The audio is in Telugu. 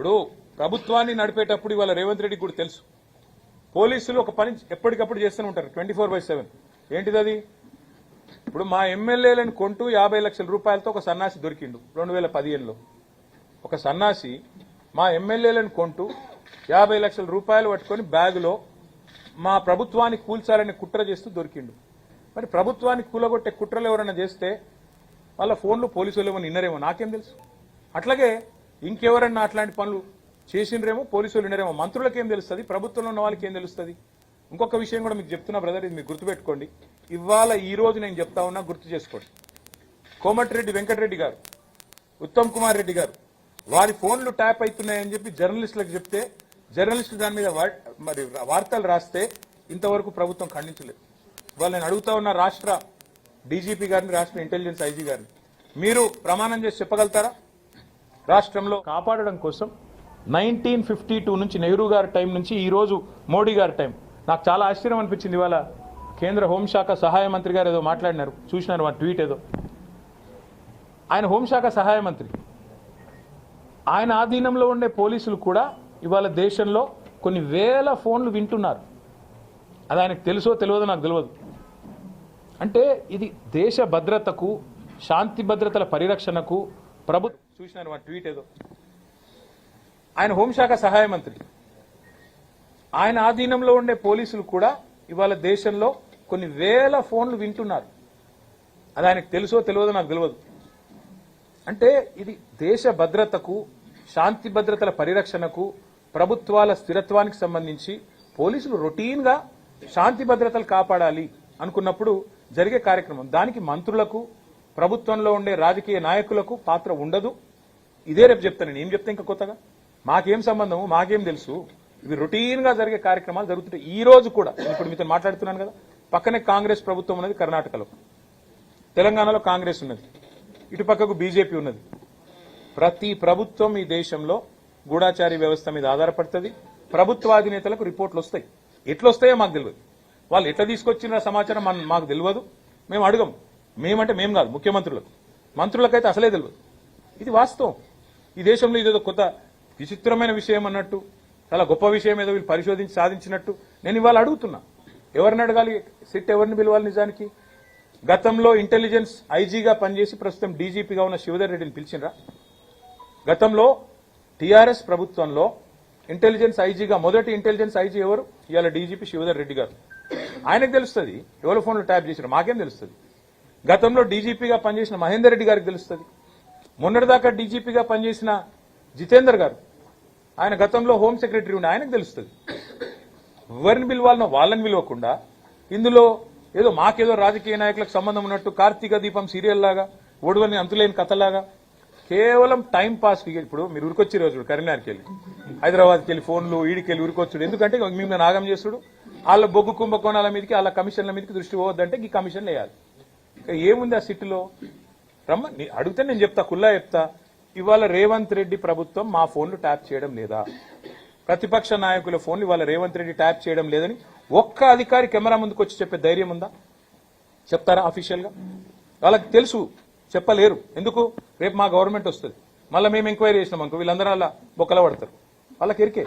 ఇప్పుడు ప్రభుత్వాన్ని నడిపేటప్పుడు ఇవాళ రేవంత్ రెడ్డి కూడా తెలుసు పోలీసులు ఒక పని ఎప్పటికప్పుడు చేస్తూనే ఉంటారు 24/7 ఏంటిది అది ఇప్పుడు మా ఎమ్మెల్యేలను కొంటూ 50 లక్షల రూపాయలతో ఒక సన్నాసి దొరికిండు 2015లో ఒక సన్నాసి మా ఎమ్మెల్యేలను కొంటూ 50 లక్షల రూపాయలు పట్టుకొని బ్యాగులో మా ప్రభుత్వాన్ని కూల్చాలని కుట్ర చేస్తూ దొరికిండు మరి ప్రభుత్వాన్ని కూలగొట్టే కుట్రలు ఎవరైనా చేస్తే వాళ్ళ ఫోన్లు పోలీసులు ఏమో నిన్నరేమో నాకేం తెలుసు అట్లాగే ఇంకెవరన్నా అట్లాంటి పనులు చేసిండ్రేమో పోలీసులు వినరేమో మంత్రులకు ఏం తెలుస్తుంది ప్రభుత్వంలో ఉన్న వాళ్ళకి ఏం తెలుస్తుంది ఇంకొక విషయం కూడా మీకు చెప్తున్నా బ్రదర్ ఇది మీరు గుర్తుపెట్టుకోండి ఇవాళ ఈ రోజు నేను చెప్తా ఉన్నా గుర్తు చేసుకోండి కోమటిరెడ్డి వెంకటరెడ్డి గారు ఉత్తమ్ కుమార్ రెడ్డి గారు వారి ఫోన్లు ట్యాప్ అవుతున్నాయని చెప్పి జర్నలిస్టులకు చెప్తే జర్నలిస్టులు దాని మీద మరి వార్తలు రాస్తే ఇంతవరకు ప్రభుత్వం ఖండించలేదు ఇవాళ నేను అడుగుతా ఉన్న రాష్ట్ర డీజీపీ గారిని రాష్ట్ర ఇంటెలిజెన్స్ ఐజీ గారిని మీరు ప్రమాణం చేసి చెప్పగలుగుతారా రాష్ట్రంలో కాపాడడం కోసం 1952 నుంచి నెహ్రూ గారి టైం నుంచి ఈ రోజు మోడీ గారి టైం నాకు చాలా ఆశ్చర్యం అనిపించింది ఇవాళ కేంద్ర హోంశాఖ సహాయ మంత్రి గారు ఏదో మాట్లాడినారు చూసినారు మా ట్వీట్ ఏదో ఆయన హోంశాఖ సహాయ మంత్రి ఆయన ఆధీనంలో ఉండే పోలీసులు కూడా ఇవాళ దేశంలో కొన్ని వేల ఫోన్లు వింటున్నారు అది ఆయనకు తెలుసో తెలియదో నాకు తెలియదు అంటే ఇది దేశ భద్రతకు శాంతి భద్రతల పరిరక్షణకు ప్రభుత్వం చూసినారు మా ట్వీట్ ఏదో ఆయన హోంశాఖ సహాయ మంత్రి ఆయన ఆధీనంలో ఉండే పోలీసులు కూడా ఇవాళ దేశంలో కొన్ని వేల ఫోన్లు వింటున్నారు అది ఆయనకు తెలుసో తెలియదో నాకు తెలియదు అంటే ఇది దేశ భద్రతకు శాంతి భద్రతల పరిరక్షణకు ప్రభుత్వాల స్థిరత్వానికి సంబంధించి పోలీసులు రొటీన్ గా శాంతి భద్రతలు కాపాడాలి అనుకున్నప్పుడు జరిగే కార్యక్రమం దానికి మంత్రులకు ప్రభుత్వంలో ఉండే రాజకీయ నాయకులకు పాత్ర ఉండదు ఇదే రేపు చెప్తాను నేను ఏం చెప్తా ఇంకా కొత్తగా మాకేం సంబంధము మాకేం తెలుసు ఇవి రొటీన్ గా జరిగే కార్యక్రమాలు జరుగుతుంటాయి ఈ రోజు కూడా ఇప్పుడు మీతో మాట్లాడుతున్నాను కదా పక్కనే కాంగ్రెస్ ప్రభుత్వం ఉన్నది కర్ణాటకలో తెలంగాణలో కాంగ్రెస్ ఉన్నది ఇటు పక్కకు బీజేపీ ఉన్నది ప్రతి ప్రభుత్వం ఈ దేశంలో గూఢాచారి వ్యవస్థ మీద ఆధారపడుతుంది ప్రభుత్వాధినేతలకు రిపోర్ట్లు వస్తాయి ఎట్లొస్తాయో మాకు తెలియదు వాళ్ళు ఎట్లా తీసుకొచ్చిన సమాచారం మాకు తెలియదు మేము అడగం మేమంటే మేము కాదు ముఖ్యమంత్రులకు మంత్రులకైతే అసలే తెలియదు ఇది వాస్తవం ఈ దేశంలో ఇదేదో కొత్త విచిత్రమైన విషయం అన్నట్టు చాలా గొప్ప విషయం ఏదో వీళ్ళు పరిశోధించి సాధించినట్టు నేను ఇవాళ అడుగుతున్నా ఎవరిని అడగాలి సిట్ ఎవరిని పిలవాలి నిజానికి గతంలో ఇంటెలిజెన్స్ ఐజీగా పనిచేసి ప్రస్తుతం డీజీపీగా ఉన్న శివధర్ రెడ్డిని పిలిచినరా గతంలో టీఆర్ఎస్ ప్రభుత్వంలో ఇంటెలిజెన్స్ ఐజీగా మొదటి ఇంటెలిజెన్స్ ఐజీ ఎవరు ఇవాళ డీజీపీ శివధర్ రెడ్డి గారు ఆయనకు తెలుస్తుంది ఎవరి ఫోన్లు ట్యాప్ చేశారు మాకేం తెలుస్తుంది గతంలో డీజీపీగా పనిచేసిన మహేందర్ రెడ్డి గారికి తెలుస్తుంది మొన్నటిదాకా డీజీపీగా పనిచేసిన జితేందర్ గారు ఆయన గతంలో హోం సెక్రటరీ ఉండి ఆయనకు తెలుస్తుంది ఎవరిని పిలవాలనో వాళ్ళని పిలవకుండా ఇందులో ఏదో మాకేదో రాజకీయ నాయకులకు సంబంధం ఉన్నట్టు కార్తీక దీపం సీరియల్ లాగా ఒడవని అంతులేని కథలాగా కేవలం టైం పాస్ ఇప్పుడు మీరు ఉరికొచ్చి రోజు కరీంనగర్కి వెళ్ళి హైదరాబాద్కి వెళ్ళి ఫోన్లు ఈడికి వెళ్ళి ఉరికొచ్చుడు ఎందుకంటే మేము నాగం చేస్తుడు వాళ్ళ బొగ్గు కుంభకోణాల మీదకి వాళ్ళ కమిషన్ల మీదకి దృష్టి పోవద్దంటే ఈ కమిషన్ వేయాలి ఏముంది ఆ సిటీలో అడిగితే నేను చెప్తా కుల్లా చెప్తా ఇవాళ రేవంత్ రెడ్డి ప్రభుత్వం మా ఫోన్లు ట్యాప్ చేయడం లేదా ప్రతిపక్ష నాయకుల ఫోన్లు ఇవాళ రేవంత్ రెడ్డి ట్యాప్ చేయడం లేదని ఒక్క అధికారి కెమెరా ముందుకు వచ్చి చెప్పే ధైర్యం ఉందా చెప్తారా అఫీషియల్ గా వాళ్ళకి తెలుసు చెప్పలేరు ఎందుకు రేపు మా గవర్నమెంట్ వస్తుంది మళ్ళీ మేము ఎంక్వైరీ చేసినాం అనుకో వీళ్ళందరూ అలా బొక్కల పడతారు వాళ్ళకి ఎరికే